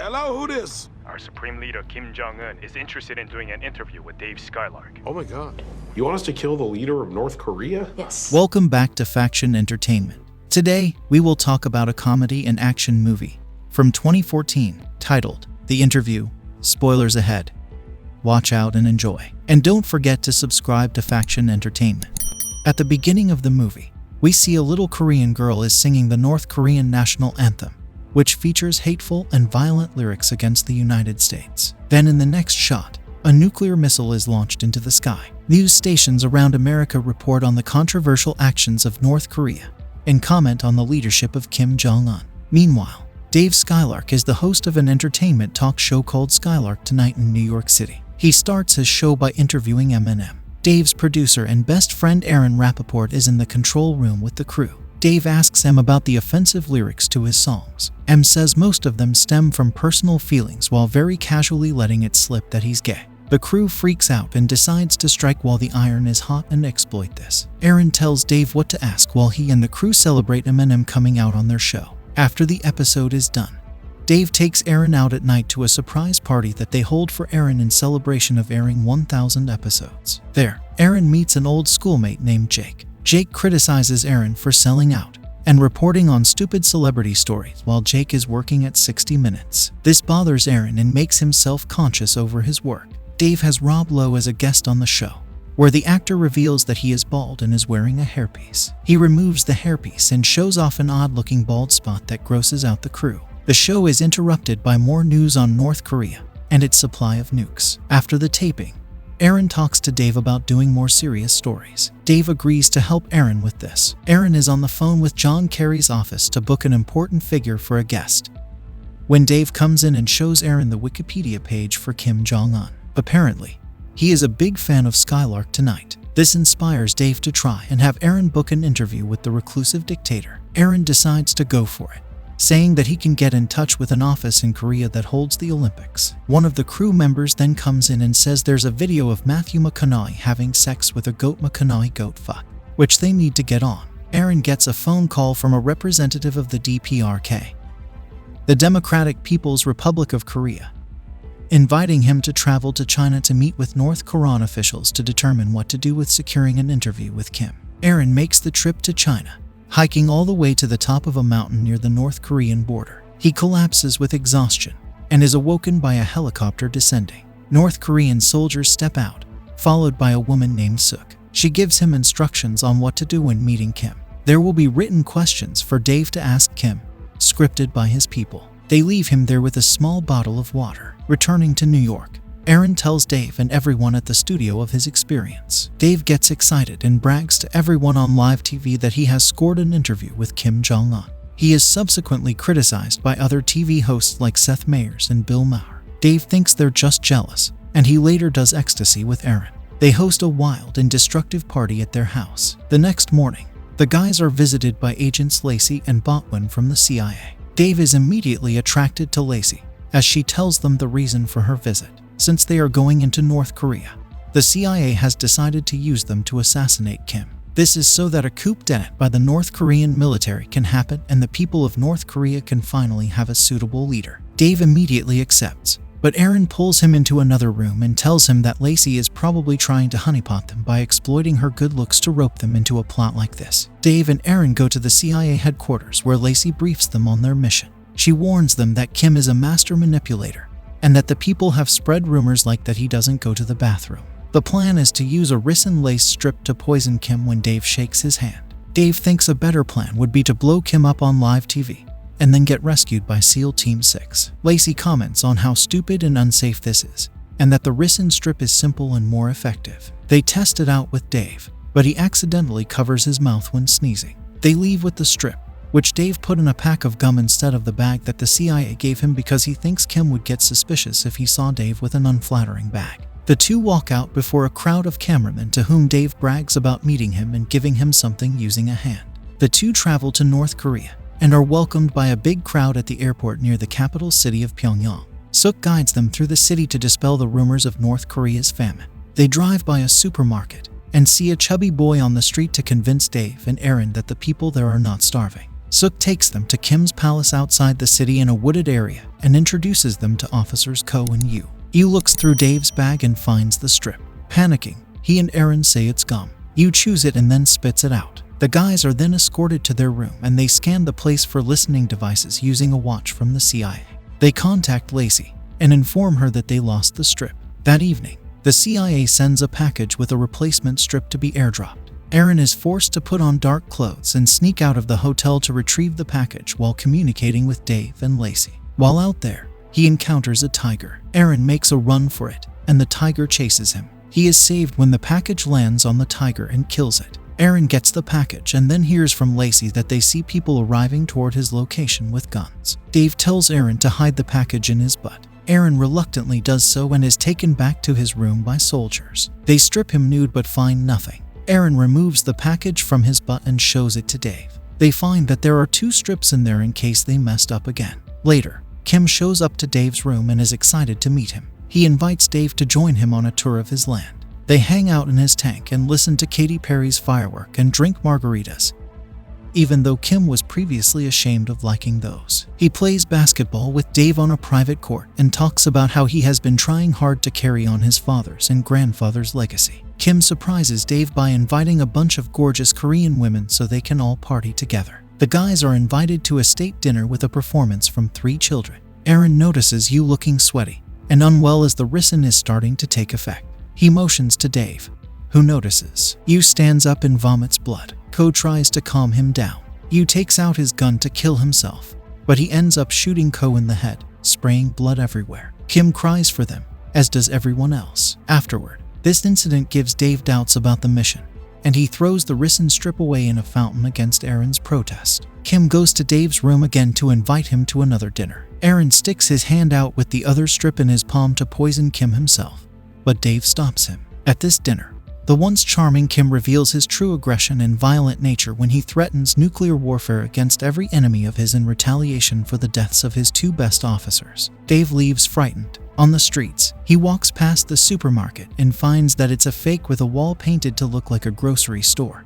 Hello, who this? Our Supreme Leader Kim Jong-Un is interested in doing an interview with Dave Skylark. Oh my god. You want us to kill the leader of North Korea? Yes. Welcome back to Faction Entertainment. Today, we will talk about a comedy and action movie from 2014 titled The Interview. Spoilers ahead. Watch out and enjoy. And don't forget to subscribe to Faction Entertainment. At the beginning of the movie, we see a little Korean girl is singing the North Korean national anthem, which features hateful and violent lyrics against the United States. Then in the next shot, a nuclear missile is launched into the sky. News stations around America report on the controversial actions of North Korea and comment on the leadership of Kim Jong-un. Meanwhile, Dave Skylark is the host of an entertainment talk show called Skylark Tonight in New York City. He starts his show by interviewing Eminem. Dave's producer and best friend Aaron Rappaport is in the control room with the crew. Dave asks M about the offensive lyrics to his songs. M says most of them stem from personal feelings while very casually letting it slip that he's gay. The crew freaks out and decides to strike while the iron is hot and exploit this. Aaron tells Dave what to ask while he and the crew celebrate Eminem coming out on their show. After the episode is done, Dave takes Aaron out at night to a surprise party that they hold for Aaron in celebration of airing 1,000 episodes. There, Aaron meets an old schoolmate named Jake. Jake criticizes Aaron for selling out and reporting on stupid celebrity stories while Jake is working at 60 Minutes. This bothers Aaron and makes him self-conscious over his work. Dave has Rob Lowe as a guest on the show, where the actor reveals that he is bald and is wearing a hairpiece. He removes the hairpiece and shows off an odd-looking bald spot that grosses out the crew. The show is interrupted by more news on North Korea and its supply of nukes. After the taping, Aaron talks to Dave about doing more serious stories. Dave agrees to help Aaron with this. Aaron is on the phone with John Kerry's office to book an important figure for a guest, when Dave comes in and shows Aaron the Wikipedia page for Kim Jong-un. Apparently, he is a big fan of Skylark Tonight. This inspires Dave to try and have Aaron book an interview with the reclusive dictator. Aaron decides to go for it, saying that he can get in touch with an office in Korea that holds the Olympics. One of the crew members then comes in and says there's a video of Matthew McConaughey having sex with a goat McConaughey goat fuck, which they need to get on. Aaron gets a phone call from a representative of the DPRK, the Democratic People's Republic of Korea, inviting him to travel to China to meet with North Korean officials to determine what to do with securing an interview with Kim. Aaron makes the trip to China, hiking all the way to the top of a mountain near the North Korean border. He collapses with exhaustion and is awoken by a helicopter descending. North Korean soldiers step out, followed by a woman named Suk. She gives him instructions on what to do when meeting Kim. There will be written questions for Dave to ask Kim, scripted by his people. They leave him there with a small bottle of water. Returning to New York, Aaron tells Dave and everyone at the studio of his experience. Dave gets excited and brags to everyone on live TV that he has scored an interview with Kim Jong-un. He is subsequently criticized by other TV hosts like Seth Meyers and Bill Maher. Dave thinks they're just jealous, and he later does ecstasy with Aaron. They host a wild and destructive party at their house. The next morning, the guys are visited by agents Lacey and Botwin from the CIA. Dave is immediately attracted to Lacey, as she tells them the reason for her visit. Since they are going into North Korea, the CIA has decided to use them to assassinate Kim. This is so that a coup d'etat by the North Korean military can happen and the people of North Korea can finally have a suitable leader. Dave immediately accepts, but Aaron pulls him into another room and tells him that Lacey is probably trying to honeypot them by exploiting her good looks to rope them into a plot like this. Dave and Aaron go to the CIA headquarters where Lacey briefs them on their mission. She warns them that Kim is a master manipulator and that the people have spread rumors like that he doesn't go to the bathroom. The plan is to use a ricin lace strip to poison Kim when Dave shakes his hand. Dave thinks a better plan would be to blow Kim up on live TV and then get rescued by SEAL Team 6. Lacey comments on how stupid and unsafe this is, and that the ricin strip is simple and more effective. They test it out with Dave, but he accidentally covers his mouth when sneezing. They leave with the strip, which Dave put in a pack of gum instead of the bag that the CIA gave him because he thinks Kim would get suspicious if he saw Dave with an unflattering bag. The two walk out before a crowd of cameramen to whom Dave brags about meeting him and giving him something using a hand. The two travel to North Korea and are welcomed by a big crowd at the airport near the capital city of Pyongyang. Suk guides them through the city to dispel the rumors of North Korea's famine. They drive by a supermarket and see a chubby boy on the street to convince Dave and Aaron that the people there are not starving. Suk takes them to Kim's palace outside the city in a wooded area and introduces them to Officers Ko and Yu. Yu looks through Dave's bag and finds the strip. Panicking, he and Aaron say it's gum. Yu chews it and then spits it out. The guys are then escorted to their room and they scan the place for listening devices using a watch from the CIA. They contact Lacey and inform her that they lost the strip. That evening, the CIA sends a package with a replacement strip to be airdropped. Aaron is forced to put on dark clothes and sneak out of the hotel to retrieve the package while communicating with Dave and Lacey. While out there, he encounters a tiger. Aaron makes a run for it, and the tiger chases him. He is saved when the package lands on the tiger and kills it. Aaron gets the package and then hears from Lacey that they see people arriving toward his location with guns. Dave tells Aaron to hide the package in his butt. Aaron reluctantly does so and is taken back to his room by soldiers. They strip him nude but find nothing. Aaron removes the package from his butt and shows it to Dave. They find that there are 2 strips in there in case they messed up again. Later, Kim shows up to Dave's room and is excited to meet him. He invites Dave to join him on a tour of his land. They hang out in his tank and listen to Katy Perry's Firework and drink margaritas, even though Kim was previously ashamed of liking those. He plays basketball with Dave on a private court and talks about how he has been trying hard to carry on his father's and grandfather's legacy. Kim surprises Dave by inviting a bunch of gorgeous Korean women so they can all party together. The guys are invited to a state dinner with a performance from 3 children. Aaron notices Yu looking sweaty and unwell as the ricin is starting to take effect. He motions to Dave, who notices. Yu stands up and vomits blood. Ko tries to calm him down. Yu takes out his gun to kill himself, but he ends up shooting Ko in the head, spraying blood everywhere. Kim cries for them, as does everyone else. Afterward, this incident gives Dave doubts about the mission, and he throws the ricin strip away in a fountain against Aaron's protest. Kim goes to Dave's room again to invite him to another dinner. Aaron sticks his hand out with the other strip in his palm to poison Kim himself, but Dave stops him. At this dinner, the once charming Kim reveals his true aggression and violent nature when he threatens nuclear warfare against every enemy of his in retaliation for the deaths of his 2 best officers. Dave leaves frightened. On the streets, he walks past the supermarket and finds that it's a fake with a wall painted to look like a grocery store,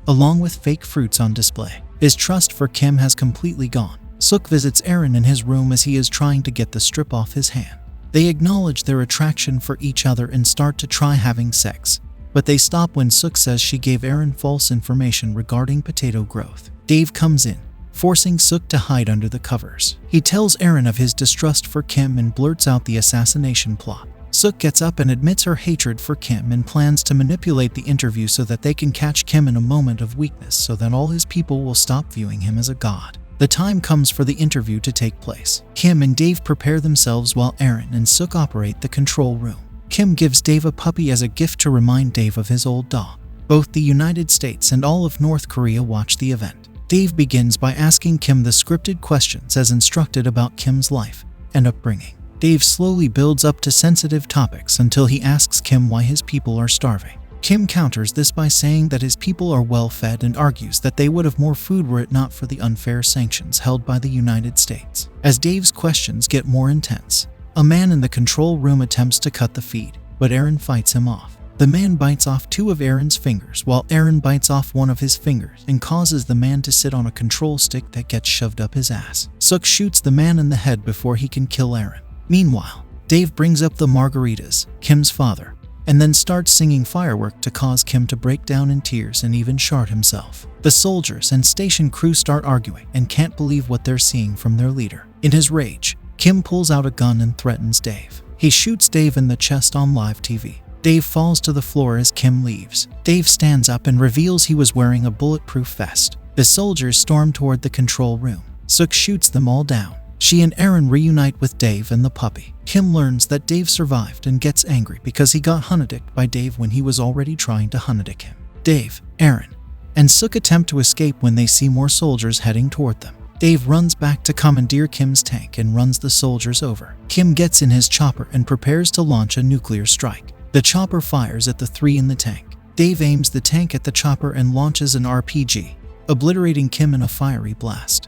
along with fake fruits on display. His trust for Kim has completely gone. Suk visits Aaron in his room as he is trying to get the strip off his hand. They acknowledge their attraction for each other and start to try having sex, but they stop when Suk says she gave Aaron false information regarding potato growth. Dave comes in, forcing Suk to hide under the covers. He tells Aaron of his distrust for Kim and blurts out the assassination plot. Suk gets up and admits her hatred for Kim and plans to manipulate the interview so that they can catch Kim in a moment of weakness so that all his people will stop viewing him as a god. The time comes for the interview to take place. Kim and Dave prepare themselves while Aaron and Suk operate the control room. Kim gives Dave a puppy as a gift to remind Dave of his old dog. Both the United States and all of North Korea watch the event. Dave begins by asking Kim the scripted questions as instructed about Kim's life and upbringing. Dave slowly builds up to sensitive topics until he asks Kim why his people are starving. Kim counters this by saying that his people are well fed and argues that they would have more food were it not for the unfair sanctions held by the United States. As Dave's questions get more intense, a man in the control room attempts to cut the feed, but Aaron fights him off. The man bites off 2 of Aaron's fingers while Aaron bites off 1 of his fingers and causes the man to sit on a control stick that gets shoved up his ass. Suk shoots the man in the head before he can kill Aaron. Meanwhile, Dave brings up the margaritas, Kim's father, and then starts singing Firework to cause Kim to break down in tears and even shart himself. The soldiers and station crew start arguing and can't believe what they're seeing from their leader. In his rage, Kim pulls out a gun and threatens Dave. He shoots Dave in the chest on live TV. Dave falls to the floor as Kim leaves. Dave stands up and reveals he was wearing a bulletproof vest. The soldiers storm toward the control room. Suk shoots them all down. She and Aaron reunite with Dave and the puppy. Kim learns that Dave survived and gets angry because he got hunadicked by Dave when he was already trying to hunadick him. Dave, Aaron, and Suk attempt to escape when they see more soldiers heading toward them. Dave runs back to commandeer Kim's tank and runs the soldiers over. Kim gets in his chopper and prepares to launch a nuclear strike. The chopper fires at the 3 in the tank. Dave aims the tank at the chopper and launches an RPG, obliterating Kim in a fiery blast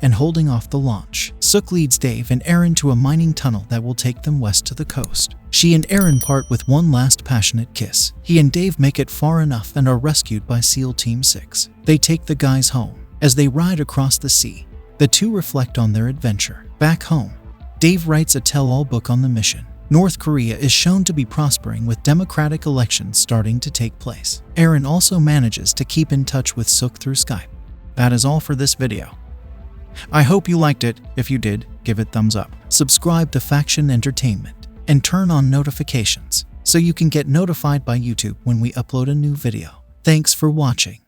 and holding off the launch. Suk leads Dave and Aaron to a mining tunnel that will take them west to the coast. She and Aaron part with one last passionate kiss. He and Dave make it far enough and are rescued by SEAL Team 6. They take the guys home. As they ride across the sea, the 2 reflect on their adventure. Back home, Dave writes a tell-all book on the mission. North Korea is shown to be prospering with democratic elections starting to take place. Aaron also manages to keep in touch with Suk through Skype. That is all for this video. I hope you liked it. If you did, give it thumbs up. Subscribe to Faction Entertainment and turn on notifications so you can get notified by YouTube when we upload a new video. Thanks for watching.